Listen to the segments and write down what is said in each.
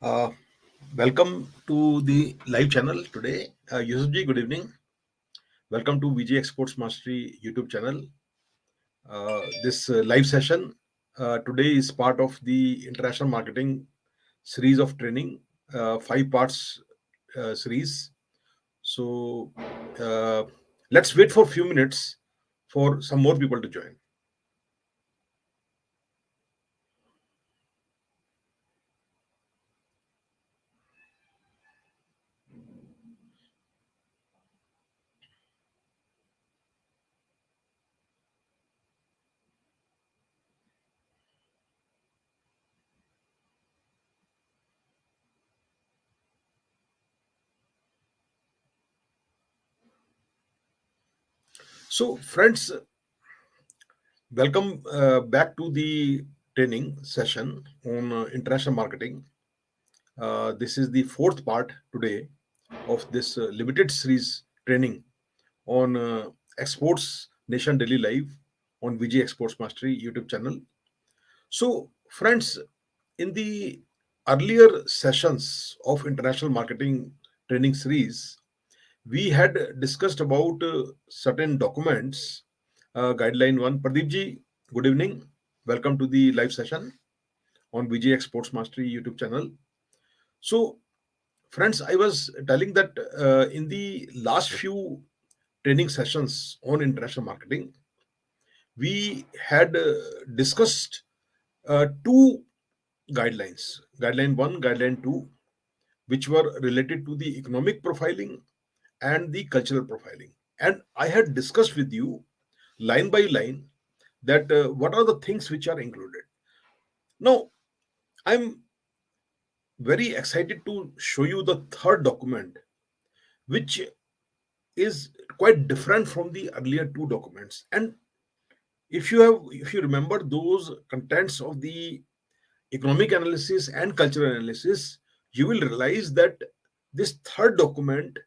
Uh, Welcome to the live channel today. Yusufji, good evening. Welcome to VG Exports Mastery YouTube channel. This live session today is part of the international marketing series of training, 5 parts series. So uh, let's wait for a few minutes for some more people to join. So, friends, welcome back to the training session on international marketing. This is the fourth part today of this limited series training on exports nation daily life on VG Exports Mastery YouTube channel. So, friends, in the earlier sessions of international marketing training series, we had discussed about certain documents. Guideline one, Pradeep ji, good evening. Welcome to the live session on VG Exports Mastery YouTube channel. So, friends, I was telling that in the last few training sessions on international marketing, we had discussed two guidelines, guideline one, guideline two, which were related to the economic profiling and the cultural profiling. And I had discussed with you line by line that what are the things which are included. Now, I'm very excited to show you the third document, which is quite different from the earlier two documents. And if you remember those contents of the economic analysis and cultural analysis, you will realize that this third document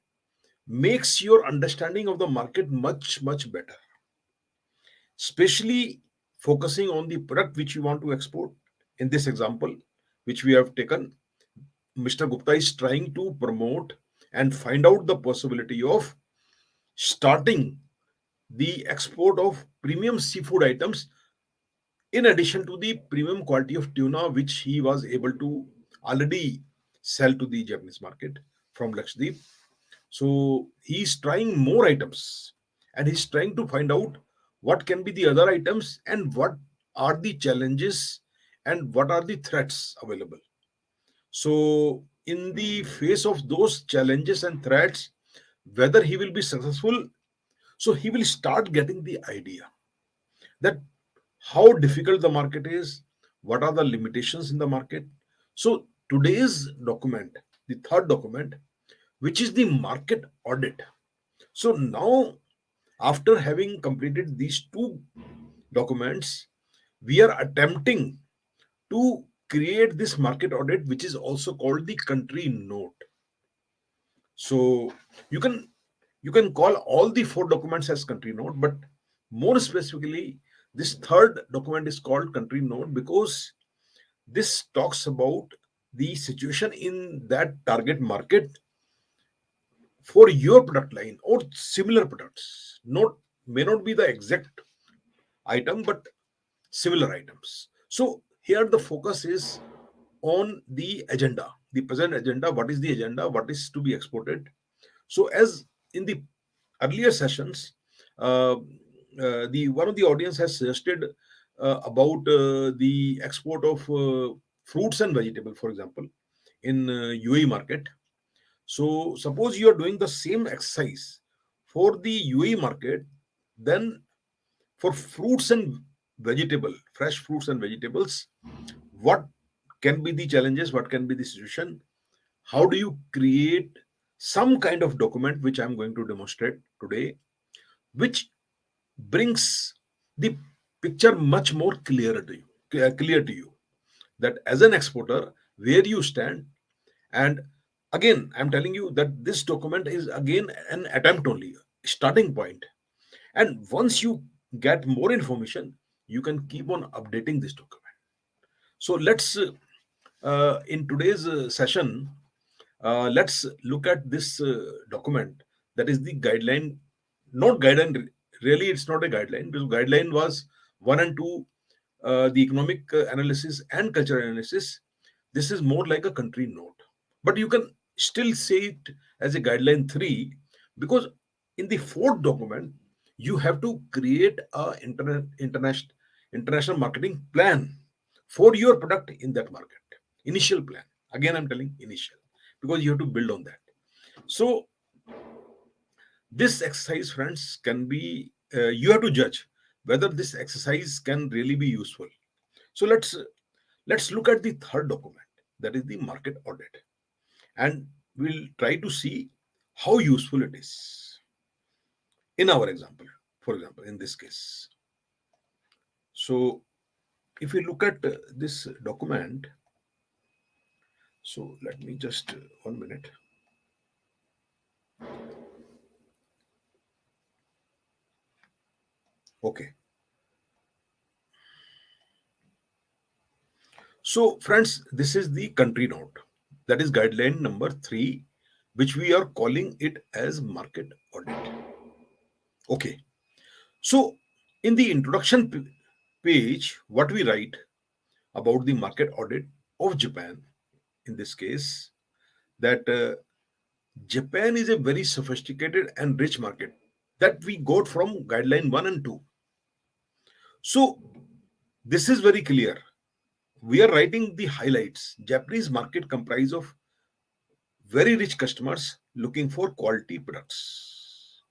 makes your understanding of the market much better, especially focusing on the product which you want to export. In this example which we have taken, Mr. Gupta is trying to promote and find out the possibility of starting the export of premium seafood items in addition to the premium quality of tuna which he was able to already sell to the Japanese market from Lakshadweep. So he's trying more items and he's trying to find out what can be the other items and what are the challenges and what are the threats available. So, in the face of those challenges and threats, whether he will be successful, so he will start getting the idea that how difficult the market is, what are the limitations in the market. So, today's document, the third document, which is the market audit. So, now after having completed these two documents, we are attempting to create this market audit, which is also called the country note. So you can you can call all the four documents as country note, but more specifically, this third document is called country note because this talks about the situation in that target market for your product line or similar products. Not may not be the exact item, but similar items. So here the focus is on the agenda, the present agenda. What is the agenda? What is to be exported? So as in the earlier sessions, uh, the one of the audience has suggested about the export of fruits and vegetable, for example, in UAE market. So suppose you are doing the same exercise for the UAE market, then for fruits and vegetable, fresh fruits and vegetables, what can be the challenges? What can be the solution? How do you create some kind of document which I'm going to demonstrate today, which brings the picture much more clear to you that as an exporter where you stand. And again, I'm telling you that this document is again an attempt only, starting point. And once you get more information, you can keep on updating this document. So let's In today's session, let's look at this document, that is the guideline. Not guideline, really, it's not a guideline, because guideline was one and two, the economic analysis and cultural analysis. This is more like a country note, but you can still say it as a guideline three, because in the fourth document, you have to create a international marketing plan for your product in that market. Initial plan. Again, I'm telling initial, because you have to build on that. So this exercise, friends, can be, you have to judge whether this exercise can really be useful. So let's look at the third document, that is the market audit, and we'll try to see how useful it is in our example. For example, in this case, so if we look at this document, so let me just 1 minute. Okay. So, friends, this is the country note. That is guideline number three, which we are calling it as market audit. Okay. So, in the introduction page, what we write about the market audit of Japan, in this case, that Japan is a very sophisticated and rich market that we got from guideline one and two. So, this is very clear. We are writing the highlights. Japanese market comprise of very rich customers looking for quality products.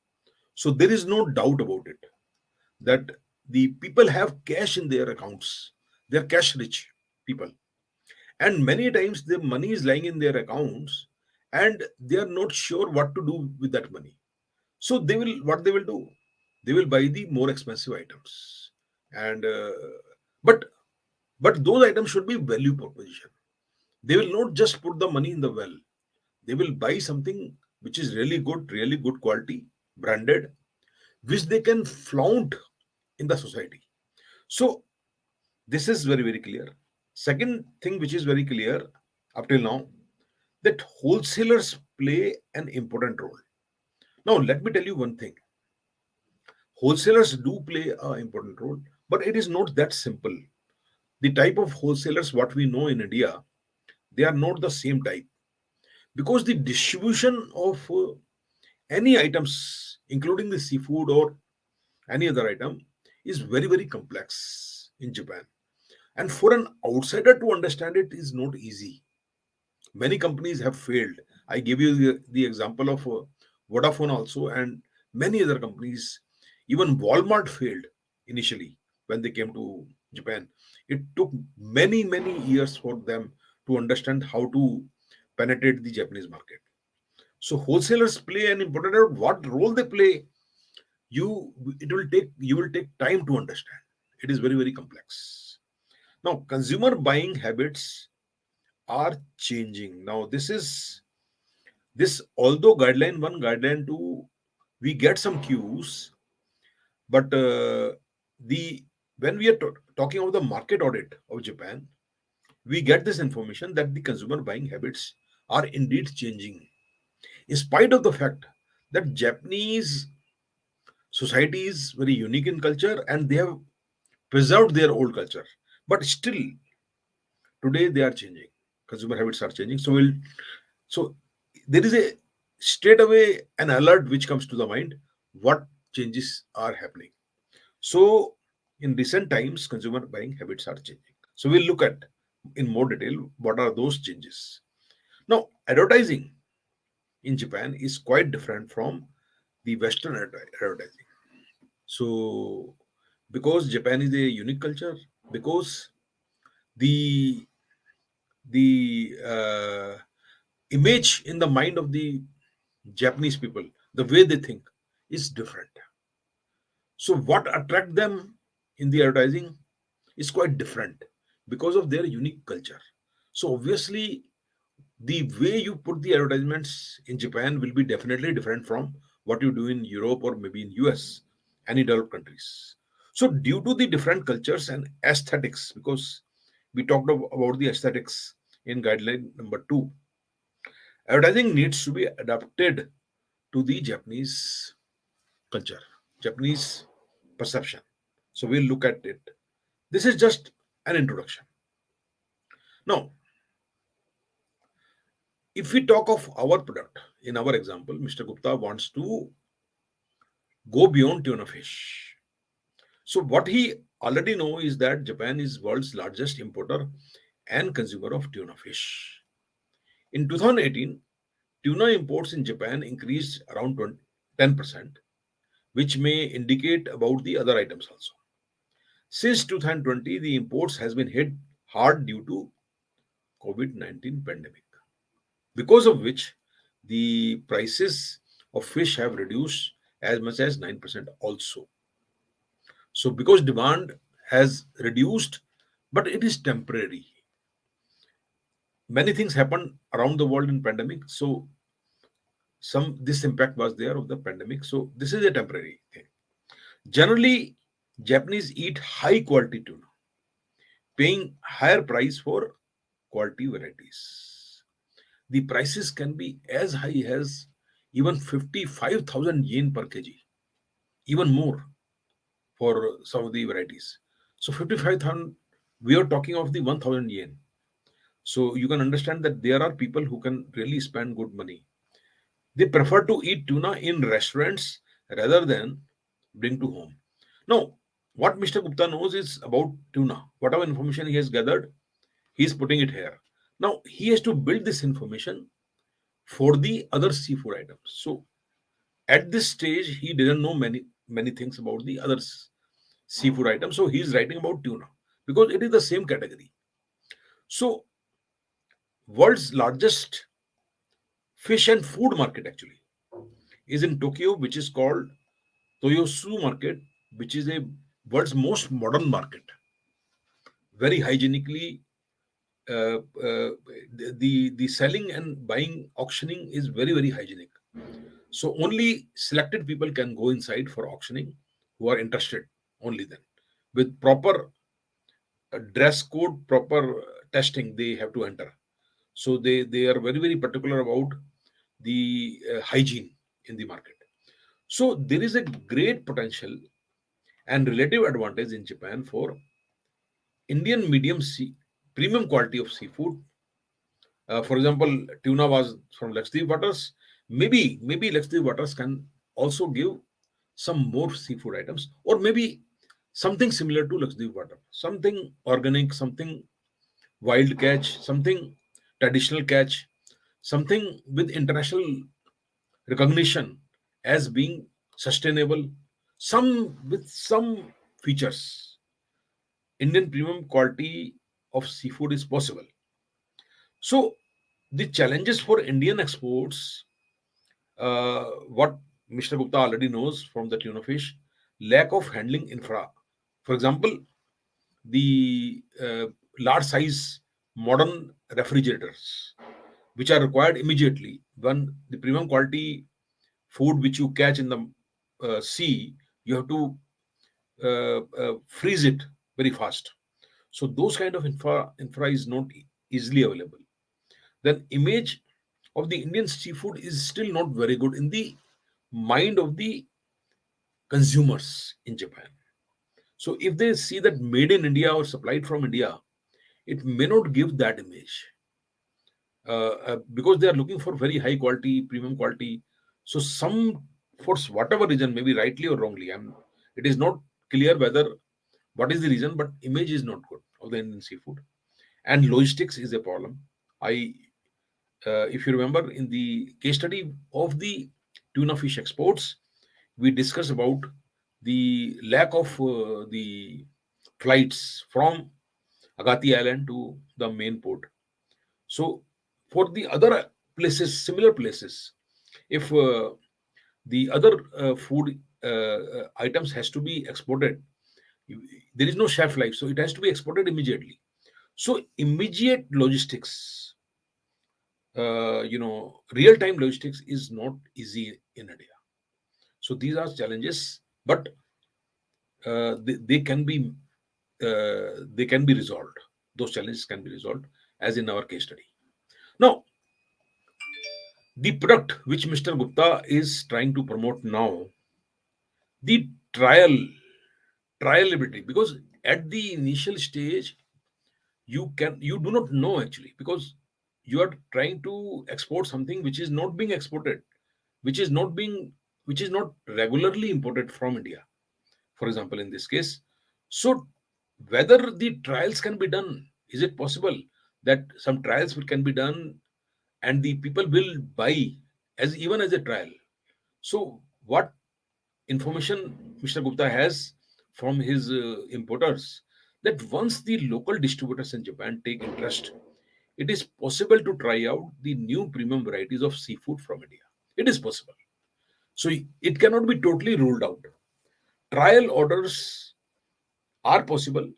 So there is no doubt about it that the people have cash in their accounts. They are cash rich people. And many times the money is lying in their accounts and they are not sure what to do with that money. So they will, what they will do? They will buy the more expensive items. And but but those items should be value proposition. They will not just put the money in the well. They will buy something which is really good quality, branded, which they can flaunt in the society. So this is very, very clear. Second thing which is very clear up till now, that wholesalers play an important role. Now let me tell you one thing. Wholesalers do play an important role, but it is not that simple. The type of wholesalers what we know in India, they are not the same type, because the distribution of any items, including the seafood or any other item, is very, very complex in Japan. And for an outsider to understand it is not easy. Many companies have failed. I gave you the example of Vodafone also, and many other companies. Even Walmart failed initially when they came to Japan. It took many, many years for them to understand how to penetrate the Japanese market. So wholesalers play an important role. What role they play, you will take time to understand. It is very, very complex. Now, consumer buying habits are changing. Now, this although guideline one, guideline two, we get some cues, but the when we are talking about the market audit of Japan, we get this information that the consumer buying habits are indeed changing, in spite of the fact that Japanese society is very unique in culture and they have preserved their old culture. But still, today they are changing. Consumer habits are changing. So there is a straight away an alert which comes to the mind what changes are happening. So in recent times, consumer buying habits are changing. So we'll look at in more detail what are those changes. Now, advertising in Japan is quite different from the Western advertising. So because Japan is a unique culture, because the the image in the mind of the Japanese people, the way they think, is different. So what attract them in the advertising is quite different because of their unique culture. So obviously, the way you put the advertisements in Japan will be definitely different from what you do in Europe or maybe in US, any developed countries. So due to the different cultures and aesthetics, because we talked about the aesthetics, in guideline number 2. Advertising needs to be adapted to the Japanese culture, Japanese perception. So we'll look at it. This is just an introduction. Now, if we talk of our product, in our example, Mr. Gupta wants to go beyond tuna fish. So what he already know is that Japan is world's largest importer and consumer of tuna fish. In 2018, tuna imports in Japan increased around 10%, which may indicate about the other items also. Since 2020, the imports has been hit hard due to COVID-19 pandemic, because of which the prices of fish have reduced as much as 9% also. So because demand has reduced, but it is temporary. Many things happen around the world in pandemic. So some this impact was there of the pandemic. So this is a temporary thing. Generally, Japanese eat high quality tuna, paying higher price for quality varieties. The prices can be as high as even 55,000 yen per kg, even more for some of the varieties. So 55,000, we are talking of the 1,000 yen. So you can understand that there are people who can really spend good money. They prefer to eat tuna in restaurants rather than bring to home. Now, what Mr. Gupta knows is about tuna. Whatever information he has gathered, he is putting it here. Now, he has to build this information for the other seafood items. So, at this stage, he didn't know many things about the other seafood items. So, he is writing about tuna because it is the same category. So, world's largest fish and food market actually is in Tokyo, which is called Toyosu market, which is a world's most modern market, very hygienically. The selling and buying auctioning is very hygienic. So only selected people can go inside for auctioning who are interested. Only then, with proper dress code, proper testing, they have to enter. So they are very particular about the hygiene in the market. So there is a great potential and relative advantage in Japan for Indian premium quality of seafood. For example, tuna was from Lakshadweep waters. Maybe Lakshadweep waters can also give some more seafood items, or maybe something similar to Lakshadweep water, something organic, something wild catch, something traditional catch, something with international recognition as being sustainable, some with some features. Indian premium quality of seafood is possible. So the challenges for Indian exports, what Mr. Gupta already knows from the tuna fish, lack of handling infra. For example, the large size modern refrigerators, which are required immediately when the premium quality food which you catch in the sea, you have to freeze it very fast. So those kind of infra is not easily available. Then image of the Indian seafood is still not very good in the mind of the consumers in Japan. So if they see that made in India or supplied from India, it may not give that image, because they are looking for very high quality, premium quality. So some, for whatever reason, maybe rightly or wrongly, it is not clear whether what is the reason, but image is not good of the Indian seafood, and logistics is a problem. I If you remember in the case study of the tuna fish exports, we discussed about the lack of the flights from Agati Island to the main port. So for the other places, similar places, if the other food items has to be exported, there is no shelf life, so it has to be exported immediately. So immediate logistics, real time logistics is not easy in India. So these are challenges, but they can be resolved. Those challenges can be resolved. as in our case study. Now, the product which Mr. Gupta is trying to promote now, the trialability, because at the initial stage you do not know actually, because you are trying to export something which is not being exported, which is not being which is not regularly imported from India, for example, in this case. So whether the trials can be done, is it possible that some trials can be done and the people will buy as even as a trial? So what information Mr. Gupta has from his importers, that once the local distributors in Japan take interest, it is possible to try out the new premium varieties of seafood from India. It is possible. So it cannot be totally ruled out. Trial orders are possible.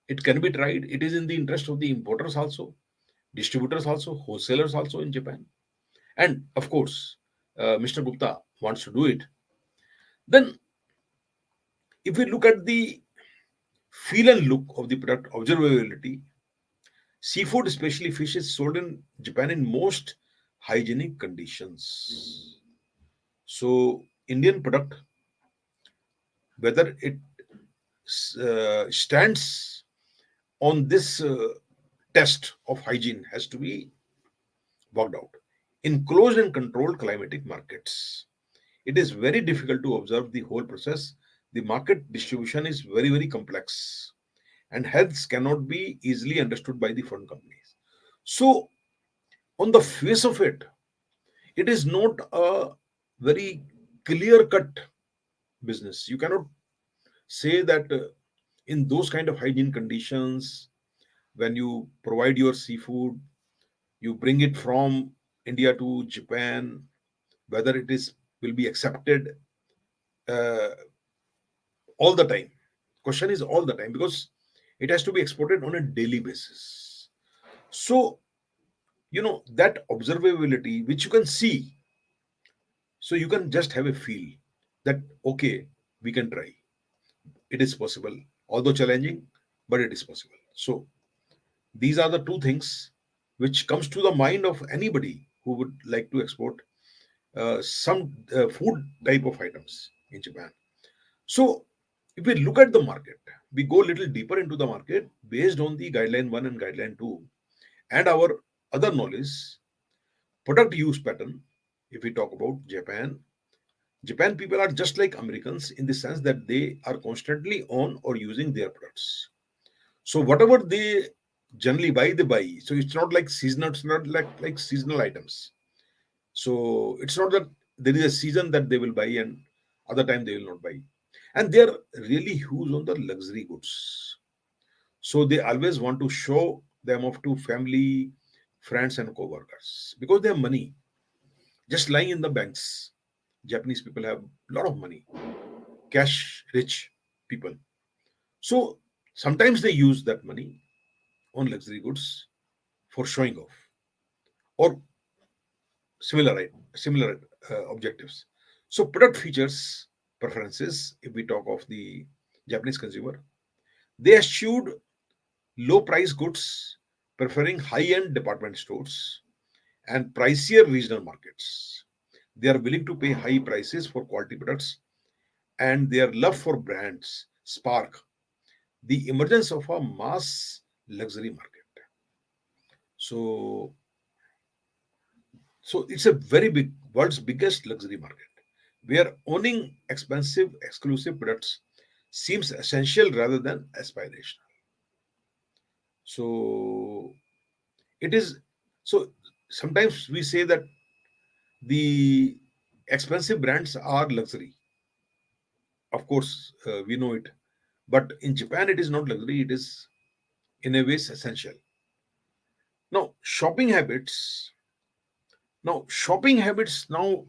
It can be tried. It is in the interest of the importers also, distributors also, wholesalers also in Japan. And of course, Mr. Gupta wants to do it. Then, if we look at the feel and look of the product observability, seafood, especially fish, is sold in Japan in most hygienic conditions. So, Indian product, whether it stands on this test of hygiene, has to be worked out. In closed and controlled climatic markets, it is very difficult to observe the whole process. The market distribution is very, very complex and hence cannot be easily understood by the foreign companies. So, on the face of it, it is not a very clear cut business. You cannot say that in those kind of hygiene conditions, when you provide your seafood, you bring it from India to Japan, whether it is will be accepted uh, all the time. Question is all the time, because it has to be exported on a daily basis. So that observability which you can see, so you can just have a feel that okay, we can try. It is possible, although challenging, but it is possible. So these are the two things which comes to the mind of anybody who would like to export some food type of items in Japan. So if we look at the market, we go a little deeper into the market based on the guideline 1 and guideline 2 and our other knowledge, product use pattern. If we talk about Japan people are just like Americans in the sense that they are constantly on or using their products. So whatever they generally buy, they buy. So it's not like seasonal, it's not like seasonal items. So it's not that there is a season that they will buy and other time they will not buy. And they are really huge on the luxury goods. So they always want to show them off to family, friends, and co-workers because they have money just lying in the banks. Japanese people have a lot of money, cash rich people. So sometimes they use that money on luxury goods for showing off or similar objectives. So product features preferences. If we talk of the Japanese consumer, they eschewed low price goods, preferring high end department stores and pricier regional markets. They are willing to pay high prices for quality products, and their love for brands spark the emergence of a mass luxury market. So, so it's a very big, world's biggest luxury market, where owning expensive, exclusive products seems essential rather than aspirational. So it is. So sometimes we say that the expensive brands are luxury. Of course, we know it, but in Japan, it is not luxury. It is in a way essential. Now, shopping habits. Now, shopping habits now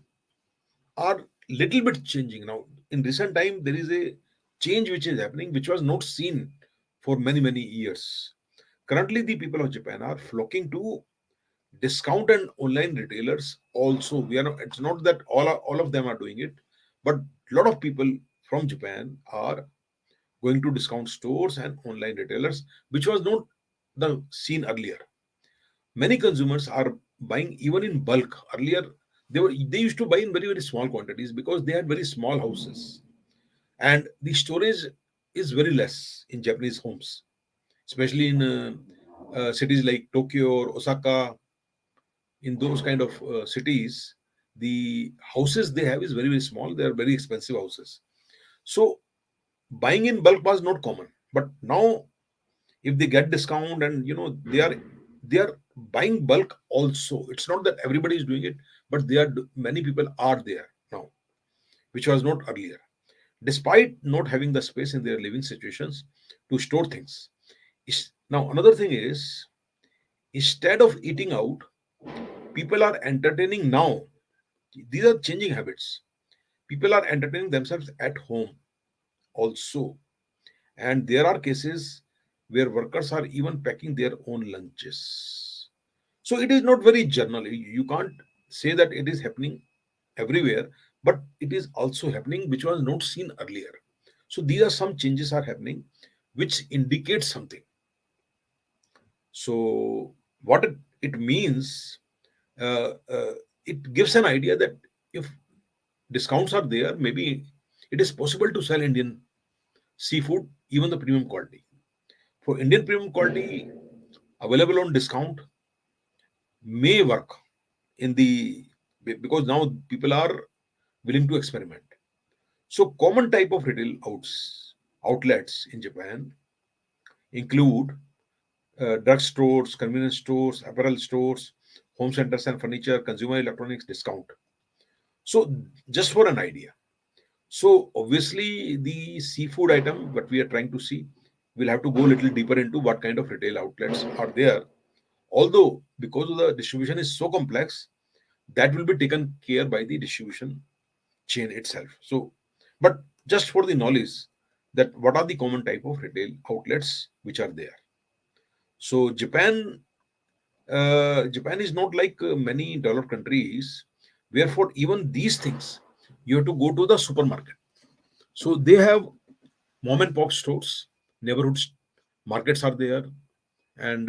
are little bit changing. Now, in recent time, there is a change which is happening, which was not seen for many years. Currently, the people of Japan are flocking to discount and online retailers. Also, we are not, it's not that all of them are doing it, but a lot of people from Japan are going to discount stores and online retailers, which was not the seen earlier. Many consumers are buying even in bulk. Earlier, they used to buy in very small quantities because they had very small houses, and the storage is very less in Japanese homes, especially in cities like Tokyo or Osaka. In those kind of cities, the houses they have is very small. They are very expensive houses. So buying in bulk was not common. But now, if they get discount, and they are buying bulk also. It's not that everybody is doing it, but many people are there now, which was not earlier. Despite not having the space in their living situations to store things. Now another thing is, instead of eating out, people are entertaining now. These are changing habits. People are entertaining themselves at home also. And there are cases where workers are even packing their own lunches. So it is not very general. You can't say that it is happening everywhere, but it is also happening, which was not seen earlier. So these are some changes are happening, which indicate something. So what it means, uh, uh, it gives an idea that if discounts are there, maybe it is possible to sell Indian seafood, even the premium quality. For Indian premium quality available on discount may work in the because now people are willing to experiment. So common type of retail outlets in Japan include drugstores, convenience stores, apparel stores, home centers and furniture, consumer electronics discount. So just for an idea. So obviously the seafood item, what we are trying to see, we'll have to go a little deeper into what kind of retail outlets are there. Although because of the distribution is so complex, that will be taken care by the distribution chain itself. So, but just for the knowledge that what are the common type of retail outlets which are there. So Japan is not like many developed countries, wherefore even these things you have to go to the supermarket. So they have mom and pop stores, neighborhood markets are there, and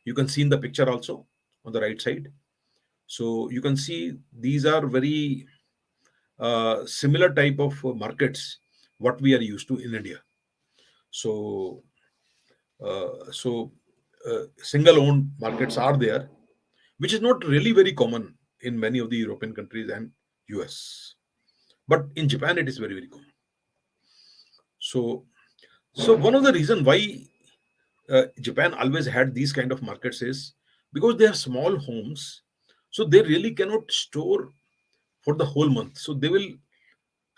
you can see in the picture also on the right side. So you can see these are very similar type of markets what we are used to in India. So single owned markets are there, which is not really very common in many of the European countries and US. But in Japan, it is very common. So, so one of the reason why Japan always had these kind of markets is because they have small homes, so they really cannot store for the whole month. So they will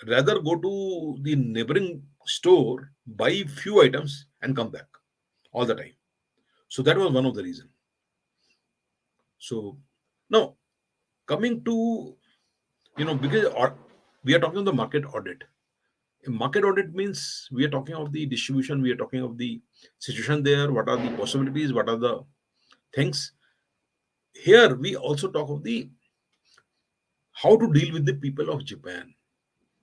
rather go to the neighboring store, buy few items, and come back all the time. So that was one of the reason. So now coming to because we are talking of the market audit. A market audit means we are talking of the distribution, we are talking of the situation there, what are the possibilities, what are the things. Here we also talk of the how to deal with the people of Japan.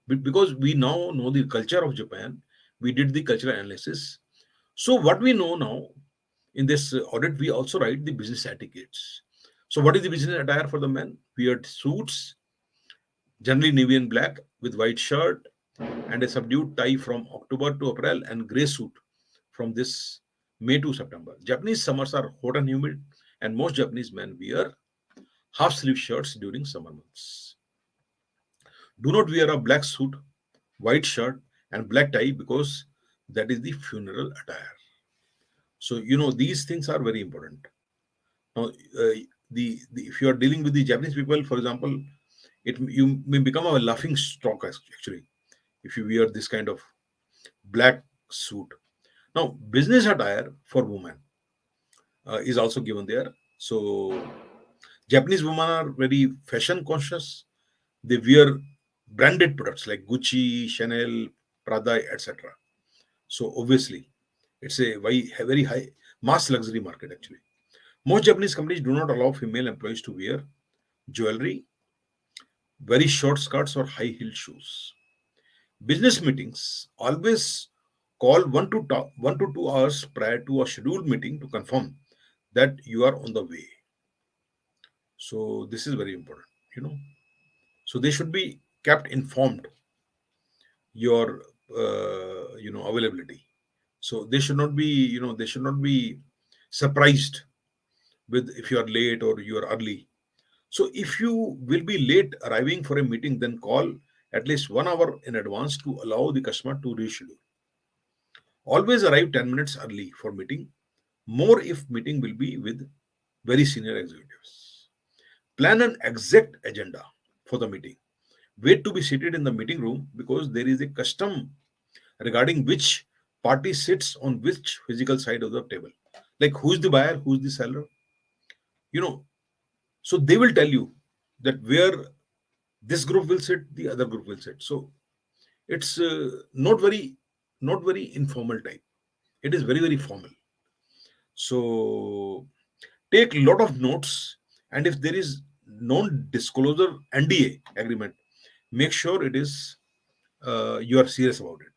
Because we now know the culture of Japan, we did the cultural analysis. So what we know now in this audit, we also write the business etiquettes. So what is the business attire for the men? Weird suits, generally navy and black with white shirt and a subdued tie from October to April and gray suit from this May to September. Japanese summers are hot and humid, and most Japanese men wear half sleeve shirts during summer months. Do not wear a black suit, white shirt, and black tie because that is the funeral attire. So these things are very important. Now, if you are dealing with the Japanese people, for example, you may become a laughing stock actually if you wear this kind of black suit. Now, business attire for women is also given there. So, Japanese women are very fashion conscious. They wear branded products like Gucci, Chanel, Prada, etc. So, obviously, it's a very high mass luxury market actually. Most Japanese companies do not allow female employees to wear jewelry, very short skirts, or high heel shoes. Business meetings always call 1 to 2 hours prior to a scheduled meeting to confirm that you are on the way. So this is very important, you know. So they should be kept informed your availability. So they should not be, they should not be surprised with if you are late or you are early. So if you will be late arriving for a meeting, then call at least 1 hour in advance to allow the customer to reschedule. Always arrive 10 minutes early for meeting, more if meeting will be with very senior executives. Plan an exact agenda for the meeting. Wait to be seated in the meeting room because there is a custom regarding which party sits on which physical side of the table. Like who's the buyer, who's the seller, you know. So they will tell you that where this group will sit, the other group will sit. So it's not very informal type. It is very very formal. So take lot of notes, and if there is non-disclosure NDA agreement, make sure it is you are serious about it.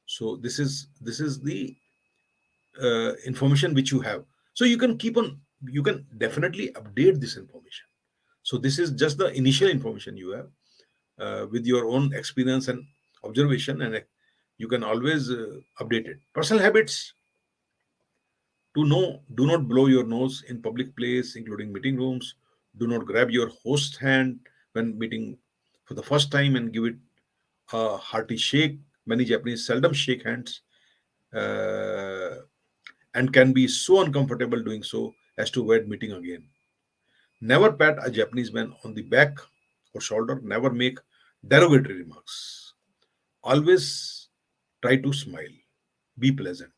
So this is the information which you have. So you can definitely update this information. So this is just the initial information you have with your own experience and observation, and you can always update it. Personal habits to know: do not blow your nose in public place, including meeting rooms. Do not grab your host hand when meeting for the first time and give it a hearty shake. Many Japanese seldom shake hands uh, and can be so uncomfortable doing so as to avoid meeting again. Never pat a Japanese man on the back or shoulder. Never make derogatory remarks. Always try to smile. Be pleasant.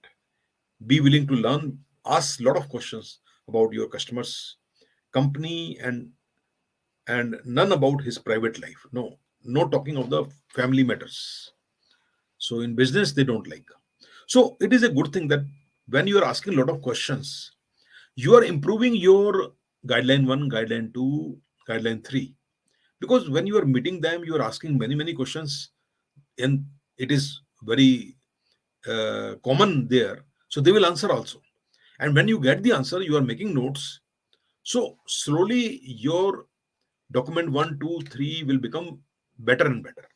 Be willing to learn. Ask a lot of questions about your customers, company, and none about his private life. No, no talking of the family matters. So in business they don't like. So it is a good thing that when you are asking a lot of questions, you are improving your guideline 1, guideline 2, guideline 3. Because when you are meeting them, you are asking many many questions, and it is very common there. So they will answer also. And when you get the answer, you are making notes. So slowly your document 1, 2, 3 will become better and better.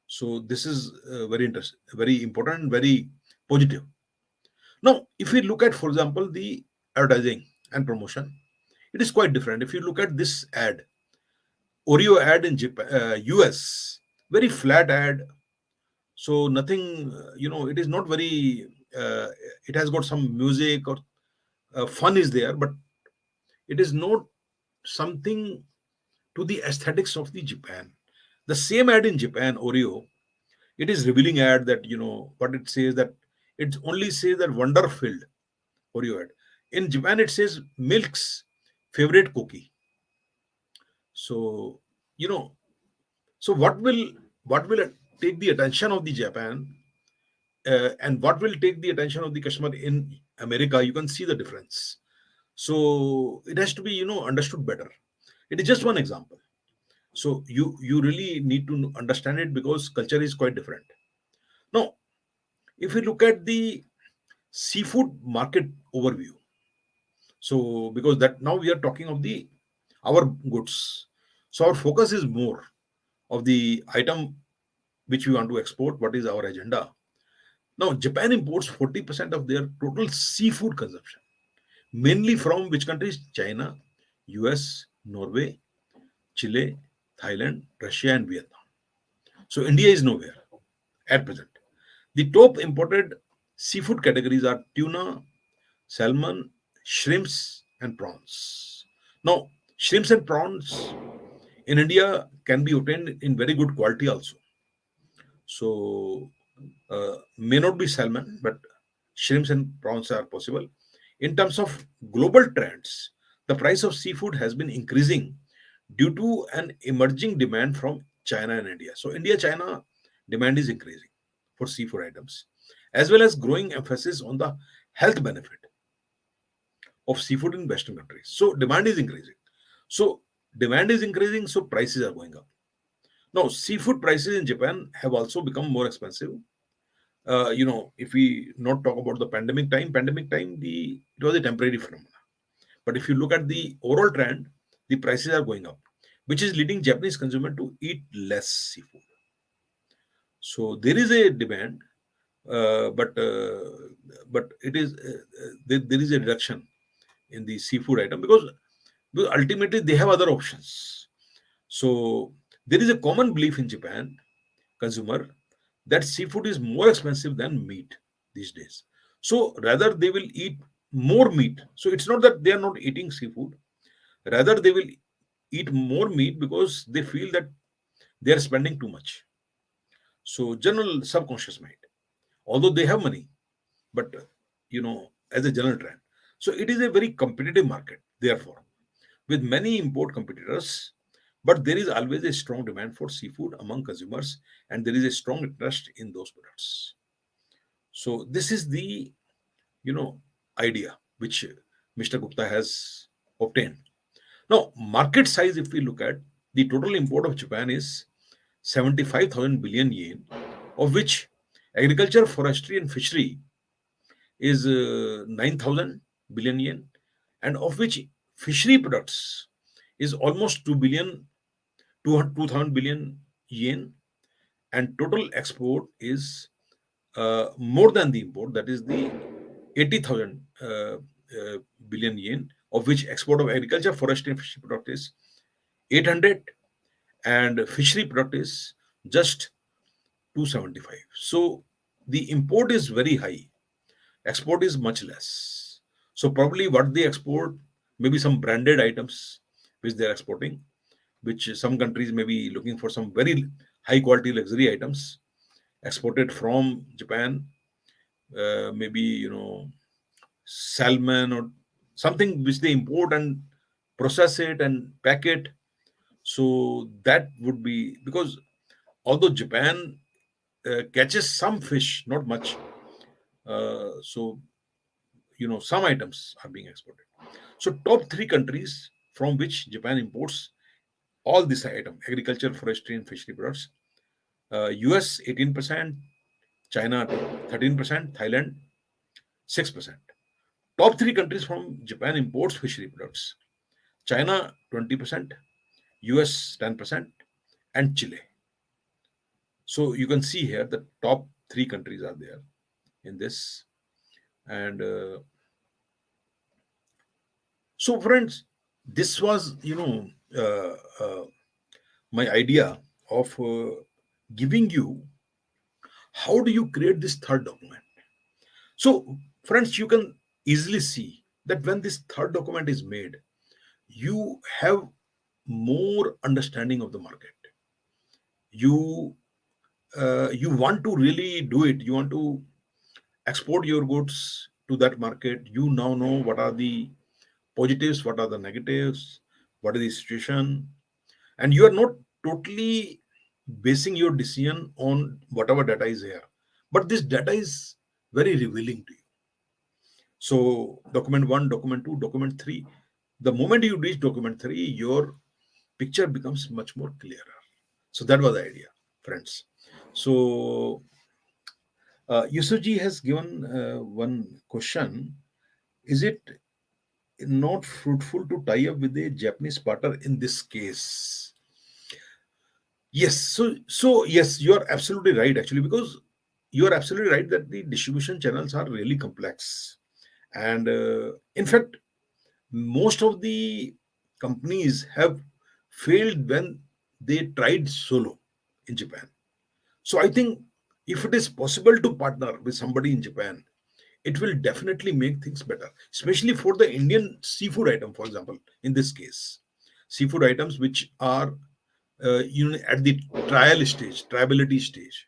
So this is very interesting, very important, very positive. Now, if we look at, for example, the advertising and promotion, it is quite different. If you look at this ad, Oreo ad in Japan, US, very flat ad. So nothing, it is not very. It has got some music or fun is there, but it is not something to the aesthetics of the Japan. The same ad in Japan, Oreo, it is revealing ad that what it says, that it only says that wonder filled Oreo ad. In Japan, it says milk's favorite cookie. So you know, so what will take the attention of the Japan, and what will take the attention of the customer in America? You can see the difference. So it has to be understood better. It is just one example. So you really need to understand it because culture is quite different. Now, if we look at the seafood market overview, so because that now we are talking of the our goods, so our focus is more of the item which we want to export. What is our agenda? Now, Japan imports 40% of their total seafood consumption, mainly from which countries? China, US, Norway, Chile, Thailand, Russia, and Vietnam. So India is nowhere at present. The top imported seafood categories are tuna, salmon, shrimps, and prawns. Now, shrimps and prawns in India can be obtained in very good quality also. So, may not be salmon, but shrimps and prawns are possible. In terms of global trends, the price of seafood has been increasing due to an emerging demand from China and India. So, India China demand is increasing for seafood items, as well as growing emphasis on the health benefit of seafood in Western countries. So, demand is increasing. So, demand is increasing, so prices are going up. Now, seafood prices in Japan have also become more expensive if we not talk about the pandemic time, the it was a temporary phenomenon. But if you look at the overall trend, the prices are going up, which is leading Japanese consumer to eat less seafood. So there is a demand, but it is there is a reduction in the seafood item because ultimately they have other options. So there is a common belief in Japan consumer that seafood is more expensive than meat these days. So rather they will eat more meat. So it's not that they are not eating seafood. Rather they will eat more meat because they feel that they are spending too much. So general subconscious mind. Although they have money, but as a general trend. So it is a very competitive market, therefore, with many import competitors, but there is always a strong demand for seafood among consumers, and there is a strong interest in those products. So this is the you know idea which Mr. Gupta has obtained. Now, market size, if we look at the total import of Japan is 75,000 billion yen, of which agriculture, forestry, and fishery is 9,000 billion yen, and of which fishery products is almost 2 billion, 2,000 billion yen, and total export is more than the import, that is the 80,000 billion yen, of which export of agriculture, forestry, and fishery product is 800, and fishery product is just 275. So the import is very high, export is much less. So probably what they export, maybe some branded items which they are exporting, which some countries may be looking for some very high quality luxury items exported from Japan, maybe salmon or something which they import and process it and pack it. So that would be because although Japan catches some fish, not much, so some items are being exported. So top three countries from which Japan imports all this item: agriculture, forestry, and fishery products. US 18%, China 13%, Thailand 6%. Top three countries from Japan imports fishery products: China 20%, US 10%, and Chile. So you can see here the top three countries are there in this. And so, friends, this was, uh, uh, my idea of giving you how do you create this third document. So, friends, you can easily see that when this third document is made, you have more understanding of the market. You want to really do it. You want to export your goods to that market. You now know what are the positives, what are the negatives, what is the situation, and you are not totally basing your decision on whatever data is here, but this data is very revealing to you. So document 1, document 2, document 3, the moment you reach document 3, your picture becomes much more clearer. So that was the idea, friends. So Yusuji has given one question: is it not fruitful to tie up with a Japanese partner in this case? Yes. So yes, you are absolutely right, actually, because you are absolutely right that the distribution channels are really complex. And in fact, most of the companies have failed when they tried solo in Japan. So I think if it is possible to partner with somebody in Japan, it will definitely make things better, especially for the Indian seafood item, for example, in this case. Seafood items which are at the trial stage, triability stage.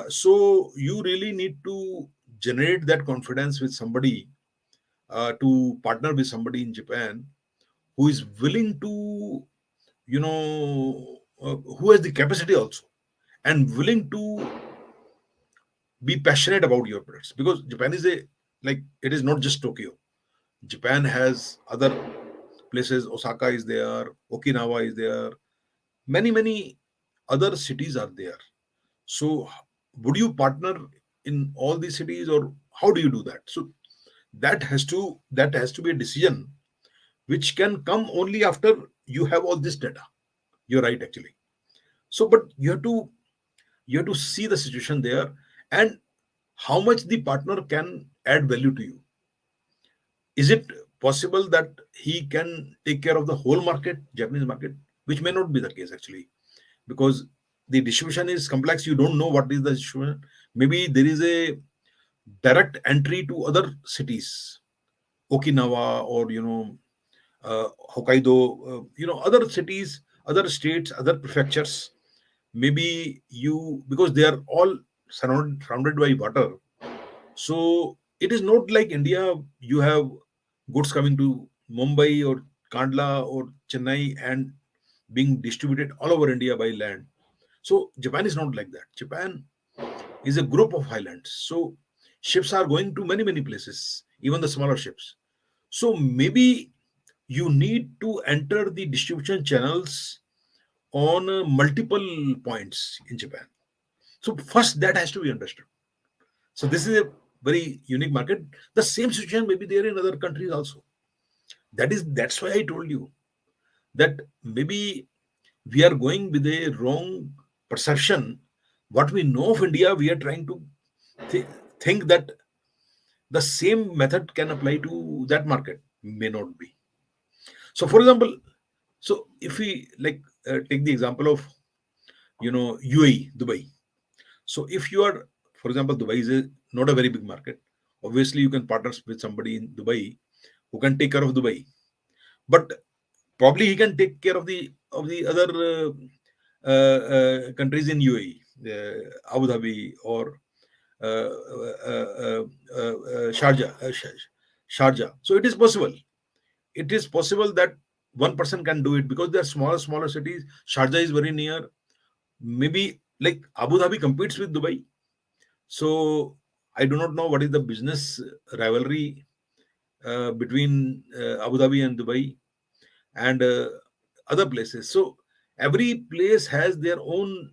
So you really need to generate that confidence with somebody, to partner with somebody in Japan who is willing to, who has the capacity also and willing to be passionate about your products, because Japan is a, like, it is not just Tokyo. Japan has other places. Osaka is there, Okinawa is there, many other cities are there. So would you partner in all these cities, or how do you do that? So that has to be a decision which can come only after you have all this data. You're right, actually. So, but you have to see the situation there, and how much the partner can add value to you. Is it possible that he can take care of the whole market, Japanese market? Which may not be the case, actually, because the distribution is complex. You don't know what is the distribution. Maybe there is a direct entry to other cities, Okinawa, or Hokkaido, other cities, other states, other prefectures. Maybe you, because they are all surrounded by water. So it is not like India. You have goods coming to Mumbai or Kandla or Chennai and being distributed all over India by land. So Japan is not like that. Japan is a group of islands. So ships are going to many many places, even the smaller ships. So maybe you need to enter the distribution channels on multiple points in Japan. So first that has to be understood. So this is a very unique market. The same situation may be there in other countries also. That's why I told you that maybe we are going with a wrong perception. What we know of India, we are trying to th- think that the same method can apply to that market. May not be. So, for example, so if we like take the example of UAE, Dubai. So if you are, for example, Dubai is not a very big market. Obviously, you can partner with somebody in Dubai who can take care of Dubai, but probably he can take care of the other countries in UAE, Abu Dhabi, or Sharjah, Sharjah. So it is possible. It is possible that one person can do it because they are smaller cities. Sharjah is very near. Maybe like Abu Dhabi competes with Dubai. So I do not know what is the business rivalry between Abu Dhabi and Dubai and other places. So every place has their own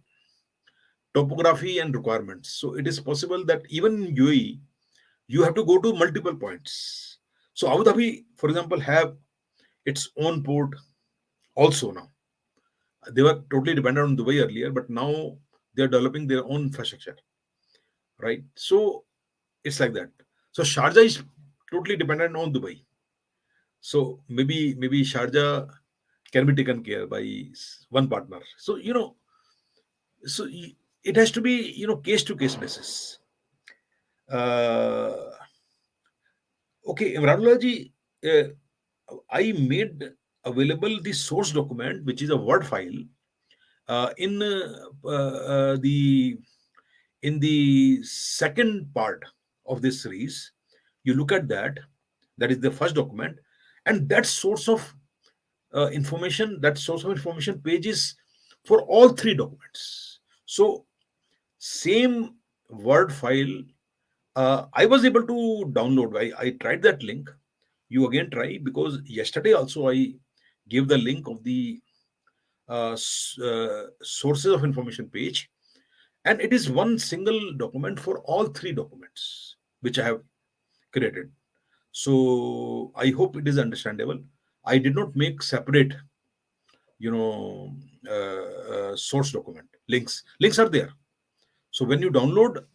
topography and requirements. So it is possible that even in UAE, you have to go to multiple points. So Abu Dhabi, for example, have its own port also now. They were totally dependent on Dubai earlier, but now they are developing their own infrastructure, right? So it's like that. So Sharjah is totally dependent on Dubai. So maybe Sharjah can be taken care by one partner. So so it has to be case to case basis. Uh, okay, Imranullaji, I made available the source document, which is a Word file, in the second part of this series. You look at that. That is the first document, and that source of information page is for all three documents. So same Word file. I was able to download. I tried that link. You again try, because yesterday also I gave the link of the sources of information page, and it is one single document for all three documents which I have created. So I hope it is understandable. I did not make separate, you know, source document. Links are there. So when you download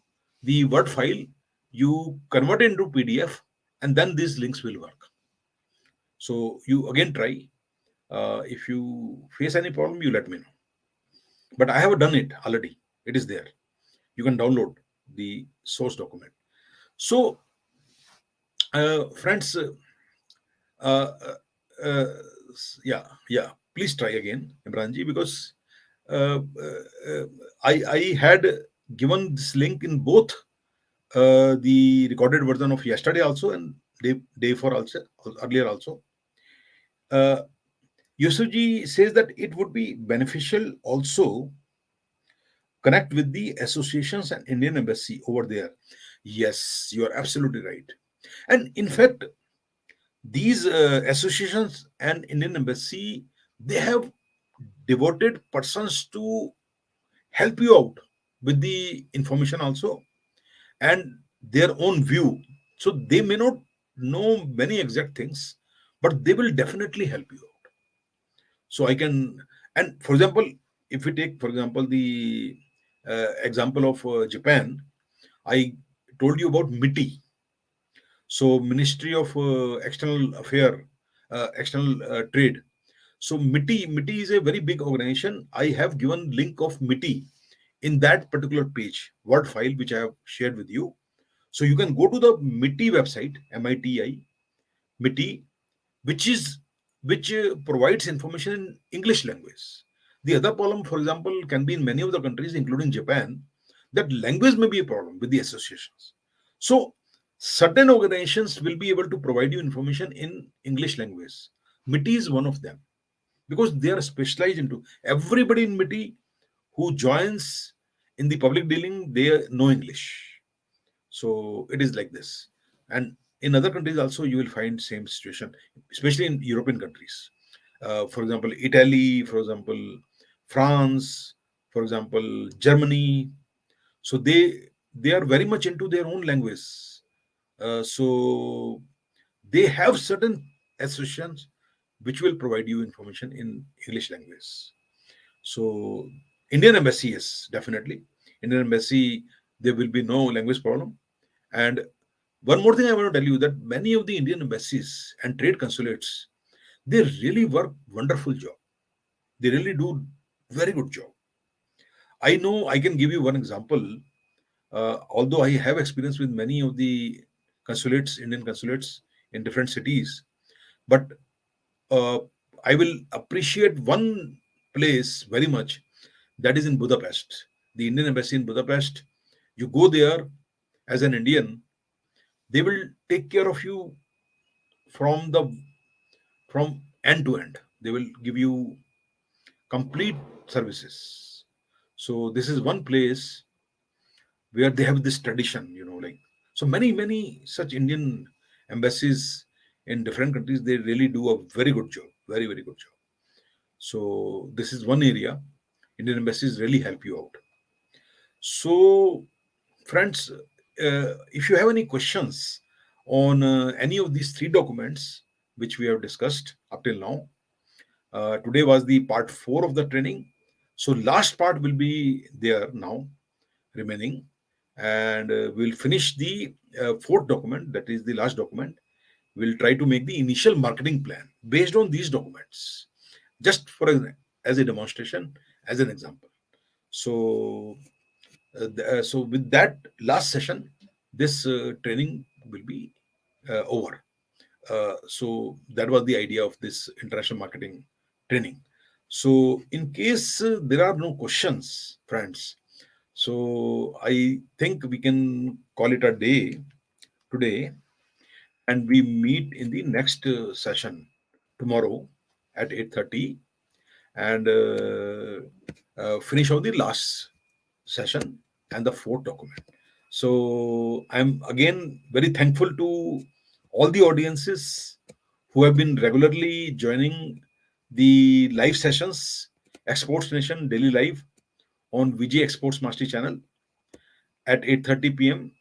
the Word file, you convert it into PDF, and then these links will work. So you again try. If you face any problem, you let me know. But I have done it already. It is there. You can download the source document. So, friends, uh, uh, yeah, yeah. Please try again, Imranji, because I had given this link in both the recorded version of yesterday also, and day for also earlier also. Uh, Yusuji says that it would be beneficial also connect with the associations and Indian embassy over there. Yes, you are absolutely right. And in fact, these associations and Indian embassy, they have devoted persons to help you out. with the information also, and their own view. So they may not know many exact things, but they will definitely help you out. So I can, and for example, if we take, for example, the example of Japan, I told you about MITI. So Ministry of External Trade. So MITI is a very big organization. I have given link of MITI in that particular page, Word file which I have shared with you. So you can go to the MITI website, MITI, MITI, which is which provides information in English language. The other problem, for example, can be in many of the countries, including Japan, that language may be a problem with the associations. So certain organizations will be able to provide you information in English language. MITI is one of them because they are specialized into everybody in MITI who joins in the public dealing, they know English. So it is like this. And in other countries also you will find same situation, especially in European countries. For example, Italy, for example, France, for example, Germany. So they are very much into their own language. So they have certain associations which will provide you information in English language. So Indian embassy, yes, definitely. Indian embassy, there will be no language problem. And one more thing I want to tell you, that many of the Indian embassies and trade consulates, they really work wonderful job. They really do very good job. I know I can give you one example. Although I have experience with many of the consulates, Indian consulates in different cities, but uh, I will appreciate one place very much. That is in Budapest, the Indian embassy in Budapest. You go there as an Indian, they will take care of you from the from end to end. They will give you complete services. So this is one place where they have this tradition, like, so many such Indian embassies in different countries, they really do a very good job, very good job. So this is one area Indian embassies really help you out. So friends, if you have any questions on any of these three documents which we have discussed up till now, today was the part 4 of the training. So last part will be there now remaining, and we'll finish the fourth document, that is the last document. We'll try to make the initial marketing plan based on these documents, just for as a demonstration, as an example. So so with that last session, this training will be over. So that was the idea of this international marketing training. So in case there are no questions, friends, so I think we can call it a day today, and we meet in the next session tomorrow at 8:30, and finish out the last session and the fourth document. So I'm again very thankful to all the audiences who have been regularly joining the live sessions, Exports Nation Daily Live on VJ Exports Mastery channel at 8:30 p.m.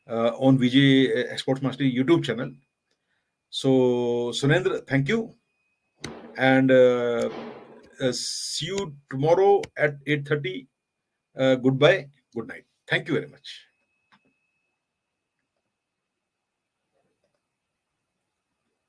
On VJ Exports Mastery YouTube channel. So Sunendra, thank you, and see you tomorrow at 8:30. Goodbye, good night. Thank you very much.